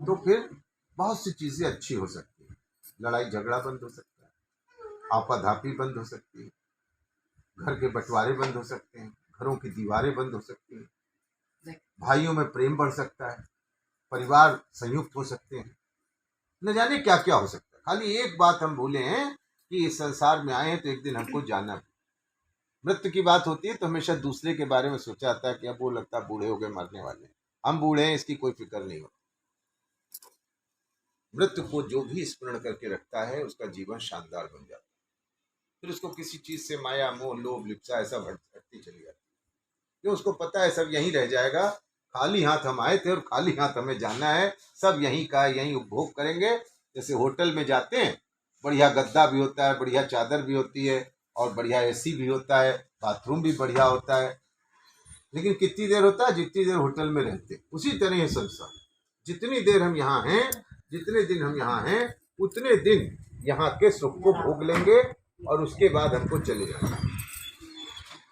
तो फिर बहुत सी चीजें अच्छी हो सकती है। लड़ाई झगड़ा बंद हो सकता है, आपाधापी बंद हो सकती है, घर के बंटवारे बंद हो सकते हैं, घरों की दीवारें बंद हो सकती हैं, भाइयों में प्रेम बढ़ सकता है, परिवार संयुक्त हो सकते हैं, न जाने क्या क्या हो सकता है। खाली एक बात हम भूले हैं कि इस संसार में आए हैं तो एक दिन हमको जाना भी। मृत्यु की बात होती है तो हमेशा दूसरे के बारे में सोचा जाता है कि अब वो लगता है बूढ़े हो गए, मरने वाले हैं, हम बूढ़े हैं, इसकी कोई फिक्र नहीं होती। मृत्यु को जो भी स्मरण करके रखता है उसका जीवन शानदार बन जाता है। फिर उसको किसी चीज से माया मोह लोभ लिप्सा ऐसा भटकती चली जाती है, क्यों उसको पता है सब यहीं रह जाएगा। खाली हाथ हम आए थे और खाली हाथ हमें जाना है, सब यहीं का है, यहीं उपभोग करेंगे। जैसे होटल में जाते हैं, बढ़िया गद्दा भी होता है, बढ़िया चादर भी होती है, और बढ़िया एसी भी होता है, बाथरूम भी बढ़िया होता है, लेकिन कितनी देर होता है? जितनी देर होटल में रहते हैं। उसी तरह ये संसार, जितनी देर हम यहाँ हैं, जितने दिन हम यहाँ हैं, उतने दिन यहाँ के सुख को भोग लेंगे और उसके बाद हमको चले जाना।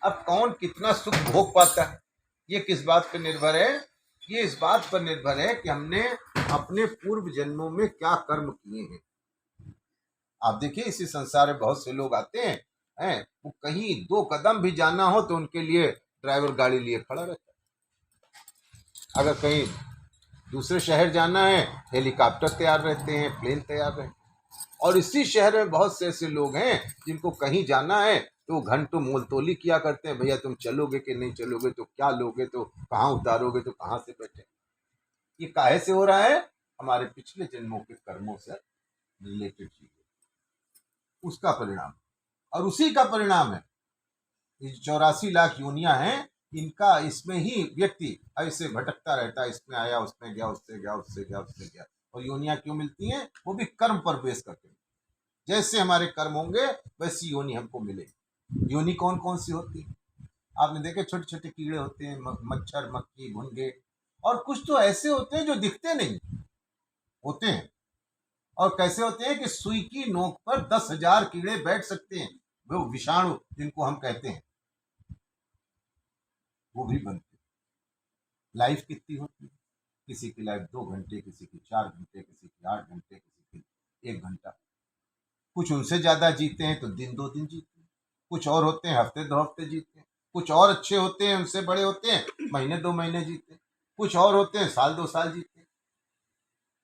अब कौन कितना सुख भोग पाता है ये किस बात पर निर्भर है? ये इस बात पर निर्भर है कि हमने अपने पूर्व जन्मों में क्या कर्म किए हैं। आप देखिए इसी संसार में बहुत से लोग आते हैं वो कहीं 2 कदम भी जाना हो तो उनके लिए ड्राइवर गाड़ी लिए खड़ा रहता है। अगर कहीं दूसरे शहर जाना है, हेलीकॉप्टर तैयार रहते हैं, प्लेन तैयार रहते हैं। और इसी शहर में बहुत से ऐसे लोग हैं जिनको कहीं जाना है तो घंटों मोलतोली किया करते हैं, भैया तुम चलोगे कि नहीं चलोगे, तो क्या लोगे, तो कहाँ उतारोगे, तो कहाँ से बैठे। ये काहे से हो रहा है? हमारे पिछले जन्मों के कर्मों से रिलेटेड चीजें, उसका परिणाम। और उसी का परिणाम है ये 84 लाख योनियां हैं, इनका इसमें ही व्यक्ति ऐसे भटकता रहता है, इसमें आया, उसमें गया, उससे गया, उससे गया, उससे गया। और योनियां क्यों मिलती हैं? वो भी कर्म पर बेस करते हैं। जैसे हमारे कर्म होंगे वैसी योनि हमको मिलेगी। योनि कौन कौन सी होती है? आपने देखे छोटे छोटे कीड़े होते हैं, मच्छर, मक्खी, भुनगे, और कुछ तो ऐसे होते हैं जो दिखते नहीं होते हैं। और कैसे होते हैं कि सुई की नोक पर 10,000 कीड़े बैठ सकते हैं, वो विषाणु जिनको हम कहते हैं, वो भी बनते हैं। लाइफ कितनी होती है? किसी की लाइफ 2 घंटे, किसी की 4 घंटे, किसी की 8 घंटे, किसी की 1 घंटा। कुछ उनसे ज्यादा जीते हैं तो दिन 2 दिन जीते हैं, कुछ और होते हैं हफ्ते 2 हफ्ते जीते हैं, कुछ और अच्छे होते हैं उनसे बड़े होते हैं महीने 2 महीने जीते हैं, कुछ और होते हैं साल 2 साल जीते हैं।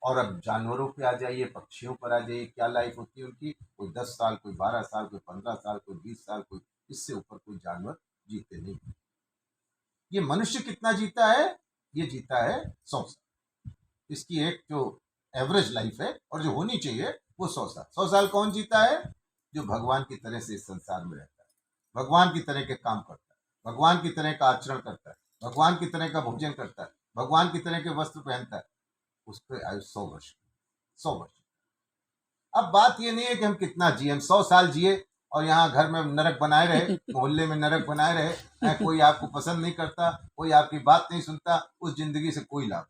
और अब जानवरों पे आ जाइए, पक्षियों पर आ जाइए, क्या लाइफ होती है उनकी? कोई 10 साल, कोई 12 साल, कोई 15 साल, कोई 20 साल, कोई इससे ऊपर कोई जानवर जीते नहीं। ये मनुष्य कितना जीता है? ये जीता है 100 साल। इसकी एक जो एवरेज लाइफ है और जो होनी चाहिए वो 100 साल। 100 साल कौन जीता है? जो भगवान की तरह से इस संसार में रहता है, भगवान की तरह के काम करता है, भगवान की तरह का आचरण करता है, भगवान की तरह का भोजन करता है, भगवान की तरह के वस्त्र पहनता है, उस पर आयु 100 वर्ष। 100 वर्ष। अब बात ये नहीं है कि हम कितना जिए, हम 100 साल जिए और यहाँ घर में नरक बनाए रहे, मोहल्ले में नरक बनाए रहे, कोई आपको पसंद नहीं करता, कोई आपकी बात नहीं सुनता, उस जिंदगी से कोई लाभ।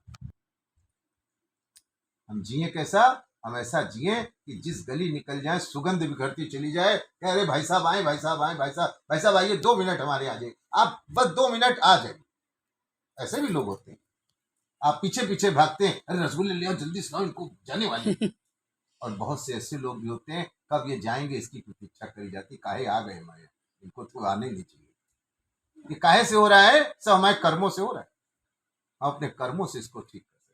हम जिए कैसा? हम ऐसा जिए कि जिस गली निकल जाए सुगंध बिखरती चली जाए, कह अरे भाई साहब आए, भाई साहब आए, भाई साहब, भाई साहब आइए, 2 मिनट हमारे आ जाइए, आप बस 2 मिनट आ जाइए। ऐसे भी लोग होते हैं, आप पीछे पीछे भागते हैं, अरे रसगुल्ले ले आओ, जल्दी से लाओ, इनको जाने वाले। और बहुत से ऐसे लोग भी होते हैं, कब ये जाएंगे इसकी प्रतीक्षा करी जाती, काहे आ गए हमारे, इनको तो आने नहीं चाहिए। ये काहे से हो रहा है? सब हमारे कर्मों से हो रहा है। हम अपने कर्मों से इसको ठीक कर सकते हैं।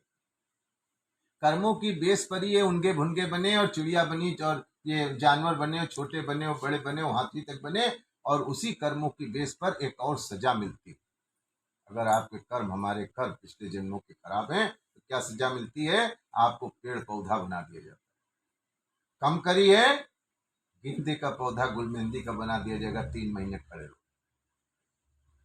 कर्मों की बेस पर ही ये उनके भुनगे बने और चिड़िया बनी और ये जानवर बने और छोटे बने और बड़े बने और हाथी तक बने, और उसी कर्मों की बेस पर एक और सजा मिलती है। अगर आपके कर्म, हमारे कर्म पिछले जन्मों के खराब हैं तो क्या सजा मिलती है? आपको पेड़ पौधा बना दिया जाता है। कम करी है, गेंदे का पौधा गुलमेंदी का बना दिया जाएगा, 3 महीने खड़े रहो।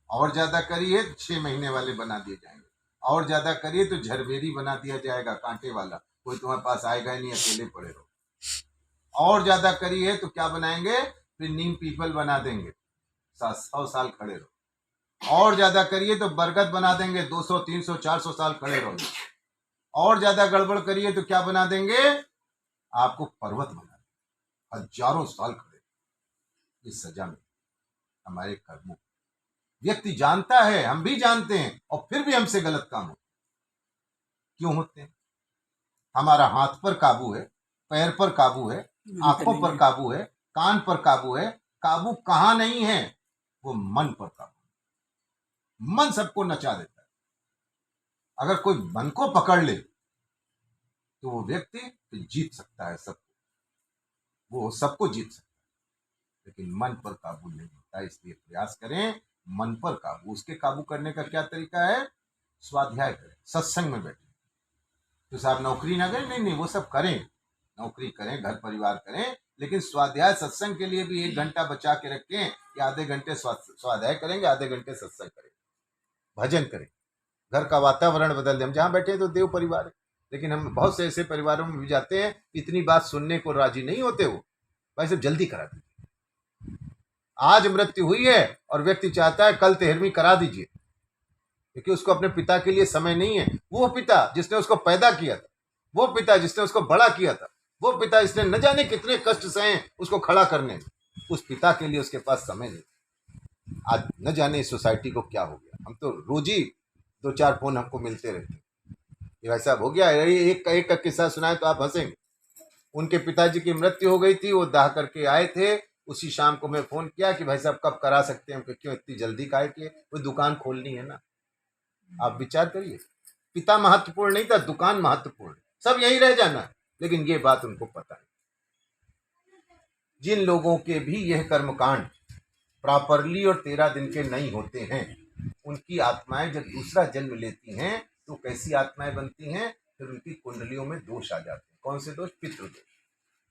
और ज्यादा करिए तो 6 महीने वाले बना दिए जाएंगे। और ज्यादा करिए तो झरबेरी बना दिया जाएगा, कांटे वाला, कोई तुम्हारे पास आएगा ही नहीं, अकेले पड़े रहो। और ज्यादा करिए तो क्या बनाएंगे? फिर नीम पीपल बना देंगे, 100 साल खड़े रहो। और ज्यादा करिए तो बरगद बना देंगे, 200 300 400 साल खड़े रहो। और ज्यादा गड़बड़ करिए तो क्या बना देंगे? आपको पर्वत बना देंगे, हजारों साल खड़े। इस सजा में हमारे कर्मों, व्यक्ति जानता है, हम भी जानते हैं, और फिर भी हमसे गलत काम होते। क्यों होते हैं? हमारा हाथ पर काबू है, पैर पर काबू है, आंखों पर काबू है, कान पर काबू है। काबू कहाँ नहीं है? वो मन पर काबू। मन सबको नचा देता है। अगर कोई मन को पकड़ ले तो वो व्यक्ति तो जीत सकता है सबको, वो सबको जीत सकता है, लेकिन मन पर काबू नहीं होता। इसलिए प्रयास करें मन पर काबू। उसके काबू करने का क्या तरीका है? स्वाध्याय करें, सत्संग में बैठे। तो साहब नौकरी ना करें, नहीं नहीं, वो सब करें, नौकरी करें, घर परिवार करें, लेकिन स्वाध्याय सत्संग के लिए भी 1 घंटा बचा के रखें कि आधे घंटे स्वाध्याय करेंगे, आधे घंटे सत्संग करेंगे, भजन करें। घर का वातावरण बदल दें। हम जहाँ बैठे तो देव परिवार है, लेकिन हम बहुत से ऐसे परिवारों में भी जाते हैं, इतनी बात सुनने को राजी नहीं होते। वो भाई साहब जल्दी करा दीजिए, आज मृत्यु हुई है और व्यक्ति चाहता है कल 13वीं करा दीजिए, क्योंकि उसको अपने पिता के लिए समय नहीं है। वो पिता जिसने उसको पैदा किया था, वो पिता जिसने उसको बड़ा किया था, वो पिता जिसने न जाने कितने कष्ट सहे उसको खड़ा करने में, उस पिता के लिए उसके पास समय नहीं। आज न जाने इस सोसाइटी को क्या हो गया। हम तो रोज ही 2-4 फोन हमको मिलते रहते हैं कि भाई साहब हो गया। एक का किस्सा सुनाए तो आप हंसेंगे। उनके पिताजी की मृत्यु हो गई थी, वो दाह करके आए थे। उसी शाम को मैं फोन किया कि भाई साहब कब करा सकते हैं? क्यों इतनी जल्दी काहे किए? वो दुकान खोलनी है ना। आप विचार करिए, पिता महत्वपूर्ण नहीं था, दुकान महत्वपूर्ण। सब यही रह जाना, लेकिन ये बात उनको पता है। जिन लोगों के भी यह कर्मकांड प्रॉपरली और 13 दिन के नहीं होते हैं, उनकी आत्माएं जब दूसरा जन्म लेती हैं तो कैसी आत्माएं बनती हैं? फिर उनकी कुंडलियों में दोष आ जाते हैं। कौन से दोष? पितृ दोष।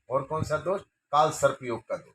और कौन सा दोष? काल सर्प योग का दोष।